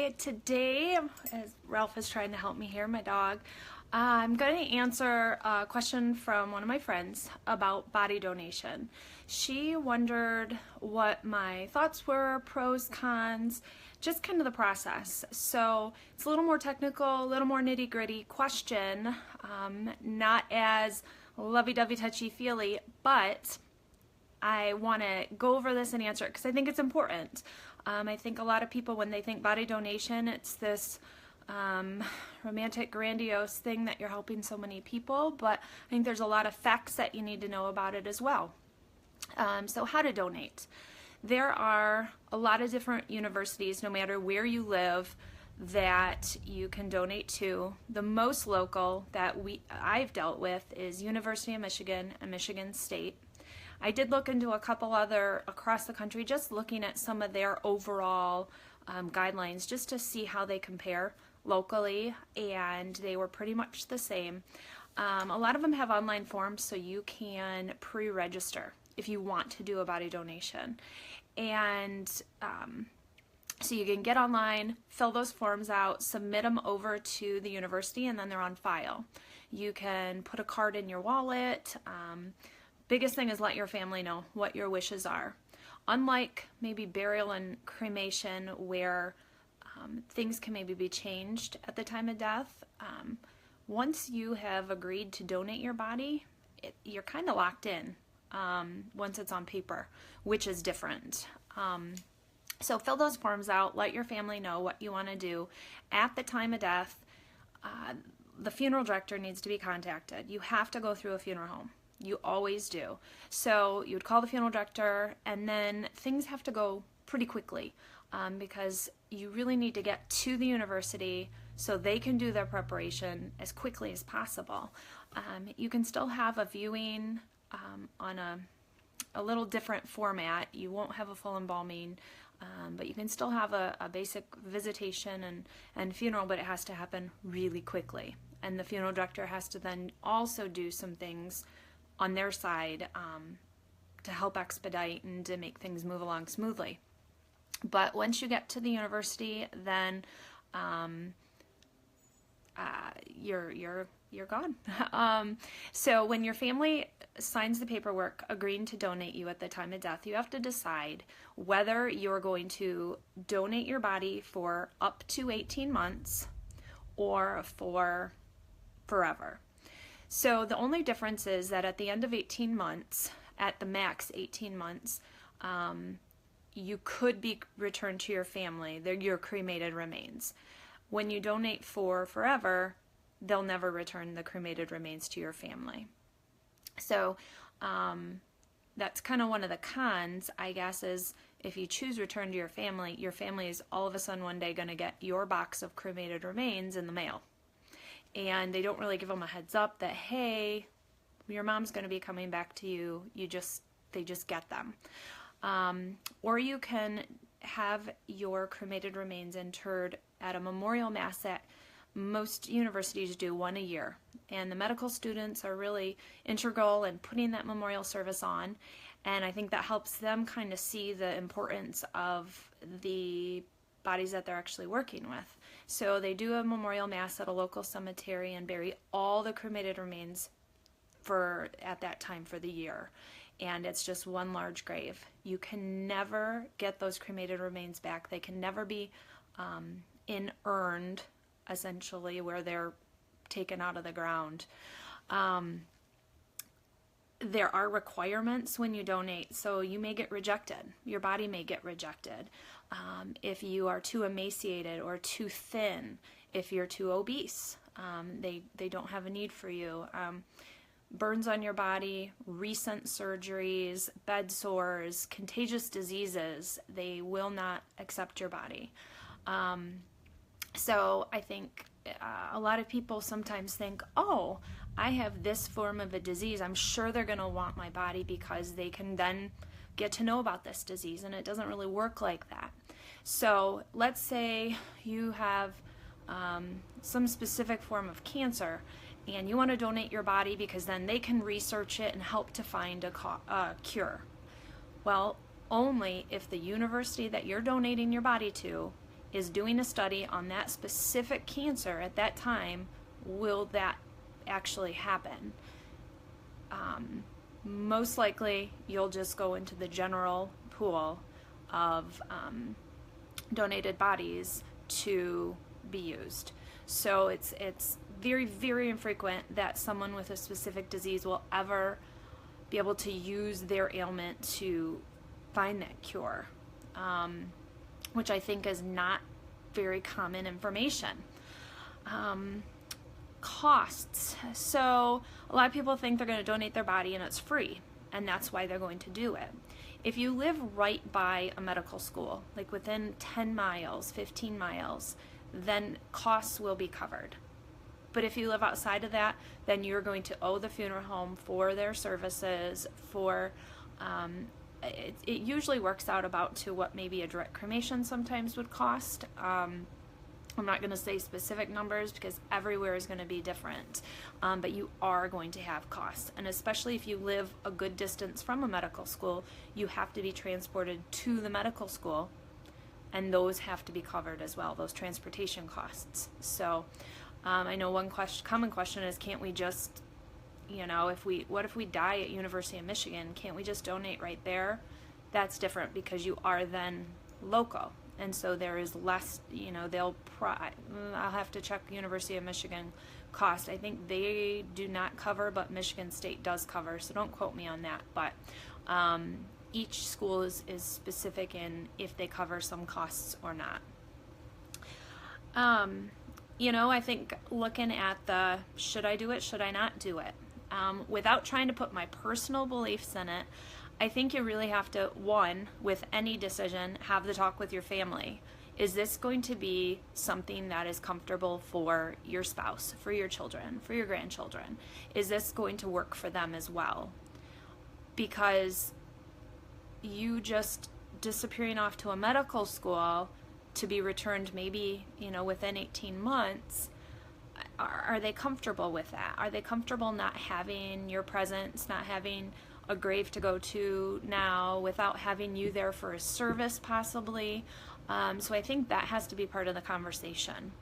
Hi, today, as Ralph is trying to help me here, my dog, I'm going to answer a question from one of my friends about body donation. She wondered what my thoughts were, pros, cons, just kind of the process. So it's a little more technical, a little more nitty-gritty question, not as lovey-dovey, touchy-feely, but I want to go over this and answer it because I think it's important. I think a lot of people, when they think body donation, it's this romantic, grandiose thing that you're helping so many people, but I think there's a lot of facts that you need to know about it as well. So how to donate. There are a lot of different universities, no matter where you live, that you can donate to. The most local that I've dealt with is University of Michigan and Michigan State. I did look into a couple other across the country, just looking at some of their overall guidelines just to see how they compare locally, and they were pretty much the same. A lot of them have online forms, so you can pre-register if you want to do a body donation. And so you can get online, fill those forms out, submit them over to the university, and then they're on file. You can put a card in your wallet. Biggest thing is let your family know what your wishes are. Unlike maybe burial and cremation where things can maybe be changed at the time of death, once you have agreed to donate your body, you're kind of locked in once it's on paper, which is different. So fill those forms out, let your family know what you want to do. At the time of death, the funeral director needs to be contacted. You have to go through a funeral home. You always do. So you would call the funeral director, and then things have to go pretty quickly because you really need to get to the university so they can do their preparation as quickly as possible. You can still have a viewing on a little different format. You won't have a full embalming, but you can still have a basic visitation and funeral, but it has to happen really quickly. And the funeral director has to then also do some things on their side to help expedite and to make things move along smoothly. But once you get to the university, then you're gone. So when your family signs the paperwork agreeing to donate you at the time of death, you have to decide whether you're going to donate your body for up to 18 months or for forever. So the only difference is that at the end of 18 months, at the max 18 months, you could be returned to your family. They're your cremated remains. When you donate for forever, they'll never return the cremated remains to your family. So that's kind of one of the cons, I guess, is if you choose return to your family is all of a sudden one day going to get your box of cremated remains in the mail. And they don't really give them a heads up that, hey, your mom's going to be coming back to you. They just get them. Or you can have your cremated remains interred at a memorial mass that most universities do one a year. And the medical students are really integral in putting that memorial service on. And I think that helps them kind of see the importance of the bodies that they're actually working with. So they do a memorial mass at a local cemetery and bury all the cremated remains at that time for the year. And it's just one large grave. You can never get those cremated remains back. They can never be inurned, essentially, where they're taken out of the ground. There are requirements when you donate, so you may get rejected. Your body may get rejected. If you are too emaciated or too thin, if you're too obese, they don't have a need for you. Burns on your body, recent surgeries, bed sores, contagious diseases, they will not accept your body. So I think a lot of people sometimes think, oh, I have this form of a disease. I'm sure they're going to want my body because they can then get to know about this disease, and it doesn't really work like that. So let's say you have some specific form of cancer and you want to donate your body because then they can research it and help to find a cure. Well, only if the university that you're donating your body to is doing a study on that specific cancer at that time, will that actually happen? Most likely you'll just go into the general pool of donated bodies to be used. So it's very, very infrequent that someone with a specific disease will ever be able to use their ailment to find that cure, which I think is not very common information. Costs. So a lot of people think they're going to donate their body and it's free, and that's why they're going to do it. If you live right by a medical school, like within 10 miles, 15 miles, then costs will be covered. But if you live outside of that, then you're going to owe the funeral home for their services, for it usually works out about to what maybe a direct cremation sometimes would cost. I'm not going to say specific numbers because everywhere is going to be different, but you are going to have costs. And especially if you live a good distance from a medical school, you have to be transported to the medical school, and those have to be covered as well, those transportation costs. So I know one common question is, can't we just, what if we die at University of Michigan, can't we just donate right there? That's different because you are then local. And so there is less, I'll have to check University of Michigan cost. I think they do not cover, but Michigan State does cover, so don't quote me on that. But each school is specific in if they cover some costs or not. I think looking at the should I do it, should I not do it, without trying to put my personal beliefs in it, I think you really have to, one, with any decision, have the talk with your family. Is this going to be something that is comfortable for your spouse, for your children, for your grandchildren? Is this going to work for them as well? Because you just disappearing off to a medical school to be returned maybe, within 18 months, are they comfortable with that? Are they comfortable not having your presence, not having a grave to go to now, without having you there for a service possibly? So I think that has to be part of the conversation.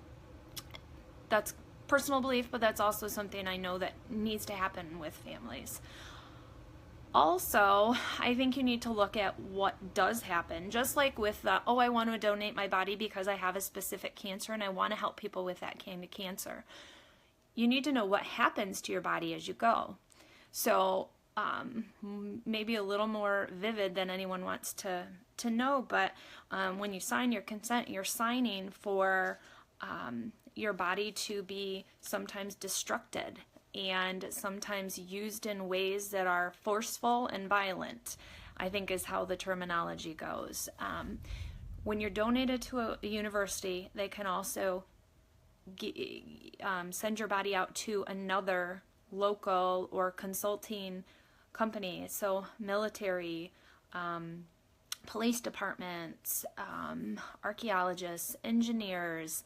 That's personal belief, but that's also something I know that needs to happen with families. Also, I think you need to look at what does happen. Just like with the, I want to donate my body because I have a specific cancer and I want to help people with that kind of cancer. You need to know what happens to your body as you go. So maybe a little more vivid than anyone wants to know, but when you sign your consent, you're signing for your body to be sometimes destructed and sometimes used in ways that are forceful and violent, I think is how the terminology goes. When you're donated to a university, they can also send your body out to another local or consulting company, so military, police departments, archaeologists, engineers,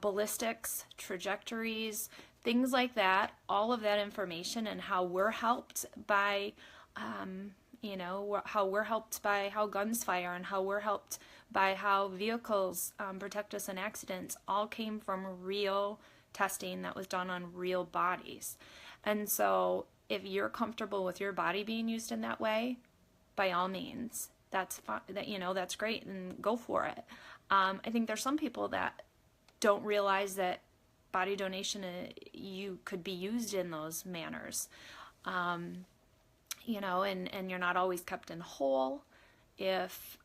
ballistics, trajectories, things like that. All of that information and how we're helped by, how we're helped by how guns fire and how we're helped by how vehicles protect us in accidents, all came from real testing that was done on real bodies. And so if you're comfortable with your body being used in that way, by all means, that's fine, that's great, and go for it. I think there's some people that don't realize that body donation, you could be used in those manners. And you're not always kept in whole. If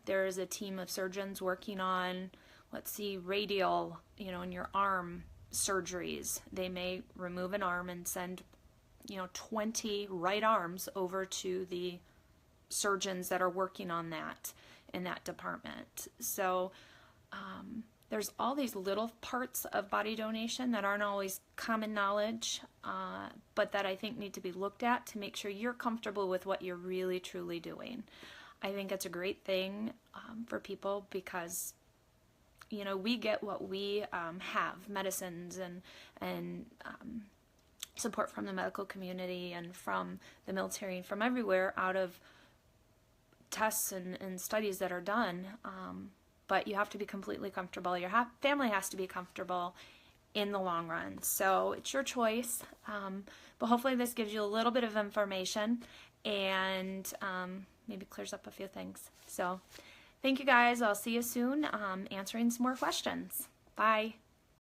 there is a team of surgeons working on, radial, in your arm surgeries, they may remove an arm and send 20 right arms over to the surgeons that are working on that in that department. So there's all these little parts of body donation that aren't always common knowledge, but that I think need to be looked at to make sure you're comfortable with what you're really truly doing. I think it's a great thing for people because we get what we have, medicines and support from the medical community and from the military and from everywhere, out of tests and studies that are done, but you have to be completely comfortable. Your family has to be comfortable in the long run. So it's your choice, but hopefully this gives you a little bit of information and maybe clears up a few things. So thank you guys. I'll see you soon answering some more questions. Bye.